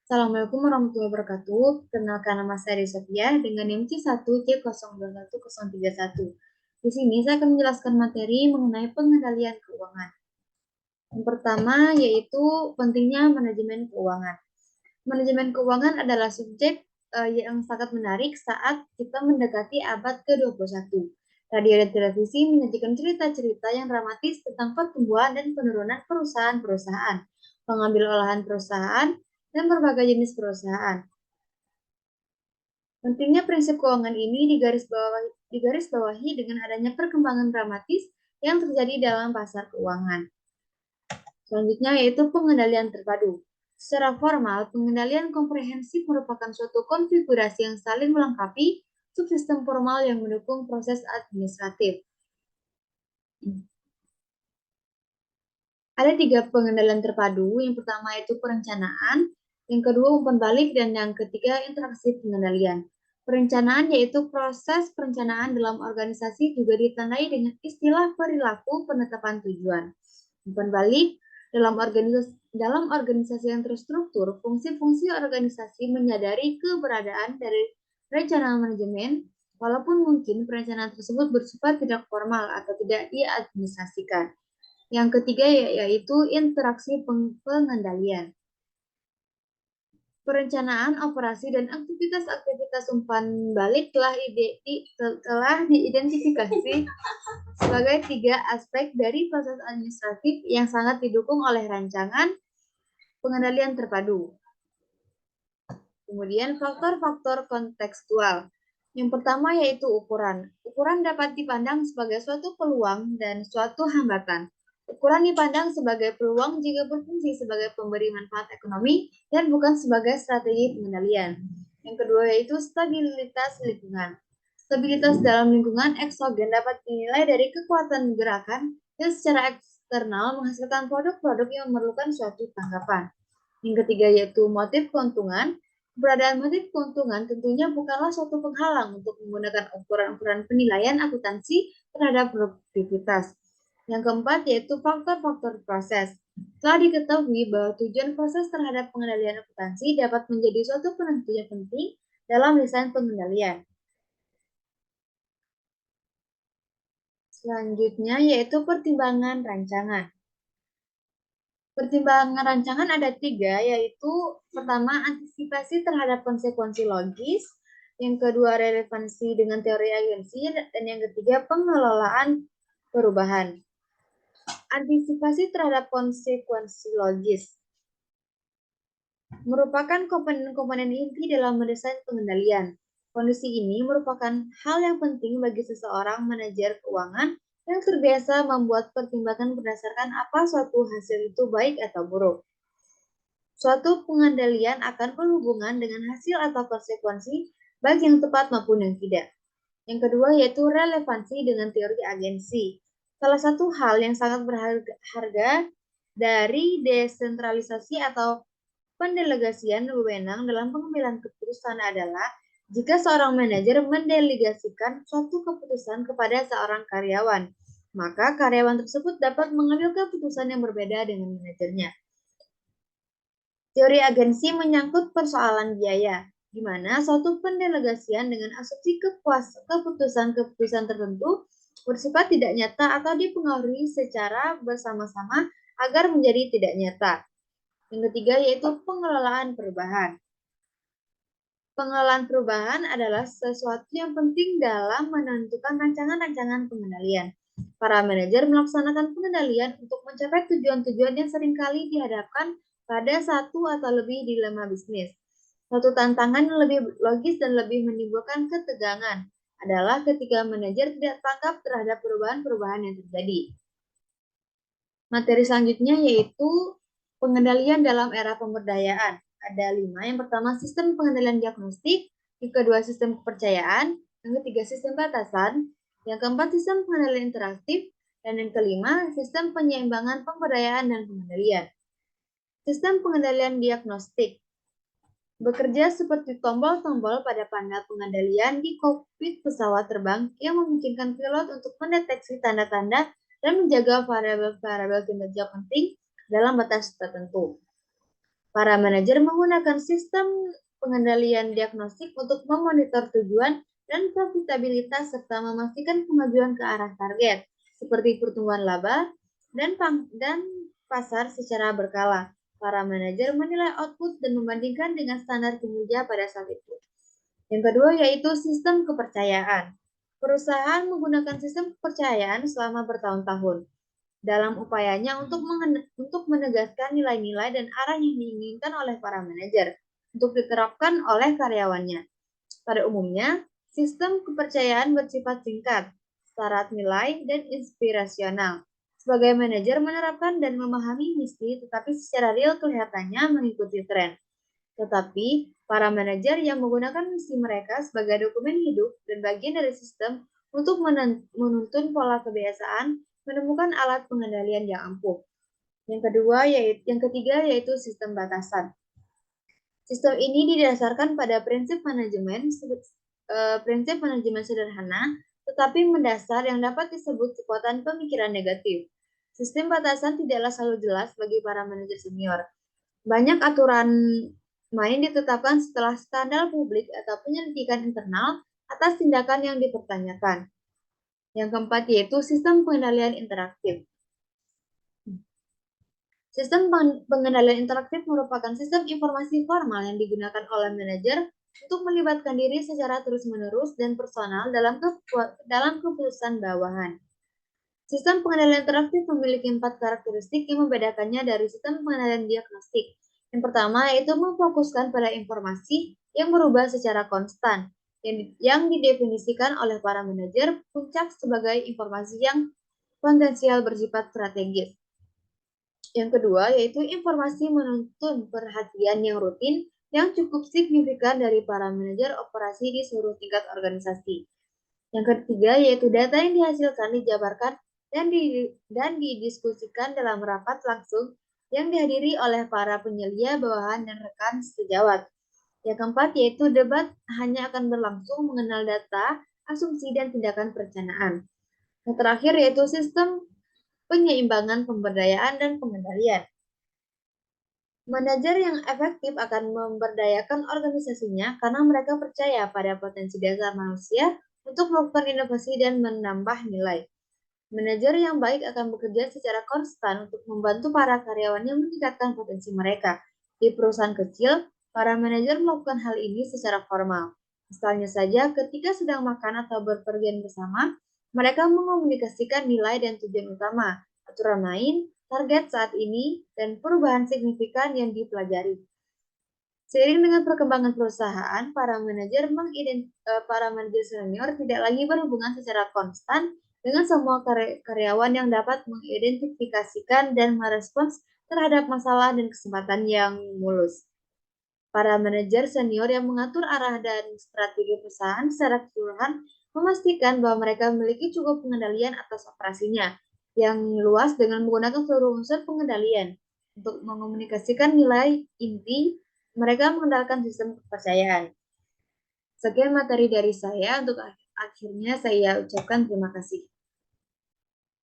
Assalamualaikum warahmatullahi wabarakatuh. Perkenalkan nama saya Sofia dengan NIM C1J021031. Di sini saya akan menjelaskan materi mengenai pengendalian keuangan. Yang pertama yaitu pentingnya manajemen keuangan. Manajemen keuangan adalah subjek yang sangat menarik saat kita mendekati abad ke-21. Radio dan televisi menyajikan cerita-cerita yang dramatis tentang pertumbuhan dan penurunan perusahaan-perusahaan, pengambil olahan perusahaan, dan berbagai jenis perusahaan. Pentingnya prinsip keuangan ini digarisbawahi dengan adanya perkembangan dramatis yang terjadi dalam pasar keuangan. Selanjutnya yaitu pengendalian terpadu. Secara formal, pengendalian komprehensif merupakan suatu konfigurasi yang saling melengkapi subsistem formal yang mendukung proses administratif. Ada 3 pengendalian terpadu. Yang pertama yaitu perencanaan, yang kedua umpan balik, dan yang ketiga interaksi pengendalian. Perencanaan yaitu proses perencanaan dalam organisasi juga ditandai dengan istilah perilaku penetapan tujuan. Umpan balik, dalam organisasi yang terstruktur, fungsi-fungsi organisasi menyadari keberadaan dari rencana manajemen, walaupun mungkin perencanaan tersebut bersifat tidak formal atau tidak diadministrasikan. Yang ketiga yaitu interaksi pengendalian. Perencanaan, operasi, dan aktivitas-aktivitas umpan balik telah diidentifikasi sebagai 3 aspek dari proses administratif yang sangat didukung oleh rancangan pengendalian terpadu. Kemudian faktor-faktor kontekstual. Yang pertama yaitu ukuran. Ukuran dapat dipandang sebagai suatu peluang dan suatu hambatan. Ukuran dipandang sebagai peluang jika berfungsi sebagai pemberi manfaat ekonomi dan bukan sebagai strategi pengendalian. Yang kedua yaitu stabilitas lingkungan. Stabilitas dalam lingkungan eksogen dapat dinilai dari kekuatan gerakan yang secara eksternal menghasilkan produk-produk yang memerlukan suatu tanggapan. Yang ketiga yaitu motif keuntungan. Keberadaan motif keuntungan tentunya bukanlah suatu penghalang untuk menggunakan ukuran-ukuran penilaian akuntansi terhadap produktivitas. Yang keempat yaitu faktor-faktor proses. Telah diketahui bahwa tujuan proses terhadap pengendalian akuntansi dapat menjadi suatu penentu yang penting dalam desain pengendalian. Selanjutnya yaitu pertimbangan rancangan. Pertimbangan rancangan ada 3, yaitu pertama antisipasi terhadap konsekuensi logis, yang kedua relevansi dengan teori agensi, dan yang ketiga pengelolaan perubahan. Antisipasi terhadap konsekuensi logis merupakan komponen-komponen inti dalam mendesain pengendalian. Kondisi ini merupakan hal yang penting bagi seseorang manajer keuangan yang terbiasa membuat pertimbangan berdasarkan apa suatu hasil itu baik atau buruk. Suatu pengendalian akan berhubungan dengan hasil atau konsekuensi baik yang tepat maupun yang tidak. Yang kedua yaitu relevansi dengan teori agensi. Salah satu hal yang sangat berharga dari desentralisasi atau pendelegasian wewenang dalam pengambilan keputusan adalah jika seorang manajer mendelegasikan suatu keputusan kepada seorang karyawan, maka karyawan tersebut dapat mengambil keputusan yang berbeda dengan manajernya. Teori agensi menyangkut persoalan biaya, di mana suatu pendelegasian dengan asumsi keputusan-keputusan tertentu bersifat tidak nyata atau dipengaruhi secara bersama-sama agar menjadi tidak nyata. Yang ketiga yaitu pengelolaan perubahan. Pengelolaan perubahan adalah sesuatu yang penting dalam menentukan rancangan-rancangan pengendalian. Para manajer melaksanakan pengendalian untuk mencapai tujuan-tujuan yang seringkali dihadapkan pada satu atau lebih dilema bisnis. Suatu tantangan yang lebih logis dan lebih menimbulkan ketegangan adalah ketika manajer tidak tanggap terhadap perubahan-perubahan yang terjadi. Materi selanjutnya yaitu pengendalian dalam era pemberdayaan. Ada 5. Yang pertama sistem pengendalian diagnostik, yang kedua sistem kepercayaan, yang ketiga sistem batasan, yang keempat sistem pengendalian interaktif, dan yang kelima sistem penyeimbangan pemberdayaan dan pengendalian. Sistem pengendalian diagnostik bekerja seperti tombol-tombol pada panel pengendalian di kokpit pesawat terbang yang memungkinkan pilot untuk mendeteksi tanda-tanda dan menjaga variabel-variabel kinerja penting dalam batas tertentu. Para manajer menggunakan sistem pengendalian diagnostik untuk memonitor tujuan dan profitabilitas serta memastikan kemajuan ke arah target, seperti pertumbuhan laba dan pasar secara berkala. Para manajer menilai output dan membandingkan dengan standar kinerja pada saat itu. Yang kedua yaitu sistem kepercayaan. Perusahaan menggunakan sistem kepercayaan selama bertahun-tahun dalam upayanya untuk menegaskan nilai-nilai dan arah yang diinginkan oleh para manajer untuk diterapkan oleh karyawannya. Pada umumnya, sistem kepercayaan bersifat singkat, syarat nilai, dan inspirasional. Sebagai manajer menerapkan dan memahami misi, tetapi secara real kelihatannya mengikuti tren. Tetapi, para manajer yang menggunakan misi mereka sebagai dokumen hidup dan bagian dari sistem untuk menuntun pola kebiasaan menemukan alat pengendalian yang ampuh. Yang ketiga yaitu sistem batasan. Sistem ini didasarkan pada prinsip manajemen sederhana, tetapi mendasar yang dapat disebut kekuatan pemikiran negatif. Sistem batasan tidaklah selalu jelas bagi para manajer senior. Banyak aturan main ditetapkan setelah skandal publik atau penyelidikan internal atas tindakan yang dipertanyakan. Yang keempat yaitu sistem pengendalian interaktif. Sistem pengendalian interaktif merupakan sistem informasi formal yang digunakan oleh manajer untuk melibatkan diri secara terus-menerus dan personal dalam keputusan bawahan. Sistem pengendalian interaktif memiliki 4 karakteristik yang membedakannya dari sistem pengendalian diagnostik. Yang pertama yaitu memfokuskan pada informasi yang berubah secara konstan, yang didefinisikan oleh para manajer puncak sebagai informasi yang potensial bersifat strategis. Yang kedua yaitu informasi menuntun perhatian yang rutin yang cukup signifikan dari para manajer operasi di seluruh tingkat organisasi. Yang ketiga yaitu data yang dihasilkan dijabarkan dan didiskusikan dalam rapat langsung yang dihadiri oleh para penyelia bawahan dan rekan sejawat. Yang keempat yaitu debat hanya akan berlangsung mengenal data, asumsi, dan tindakan perencanaan. Yang terakhir yaitu sistem penyeimbangan pemberdayaan dan pengendalian. Manajer yang efektif akan memberdayakan organisasinya karena mereka percaya pada potensi dasar manusia untuk melakukan inovasi dan menambah nilai. Manajer yang baik akan bekerja secara konstan untuk membantu para karyawannya meningkatkan potensi mereka. Di perusahaan kecil, para manajer melakukan hal ini secara formal. Misalnya saja ketika sedang makan atau berpergian bersama, mereka mengomunikasikan nilai dan tujuan utama, aturan main, target saat ini, dan perubahan signifikan yang dipelajari. Seiring dengan perkembangan perusahaan, para manajer senior tidak lagi berhubungan secara konstan dengan semua karyawan yang dapat mengidentifikasikan dan merespons terhadap masalah dan kesempatan yang mulus. Para manajer senior yang mengatur arah dan strategi perusahaan secara keseluruhan memastikan bahwa mereka memiliki cukup pengendalian atas operasinya yang luas dengan menggunakan seluruh unsur pengendalian. Untuk mengomunikasikan nilai inti, mereka mengandalkan sistem kepercayaan. Sekian materi dari saya, untuk akhirnya saya ucapkan terima kasih.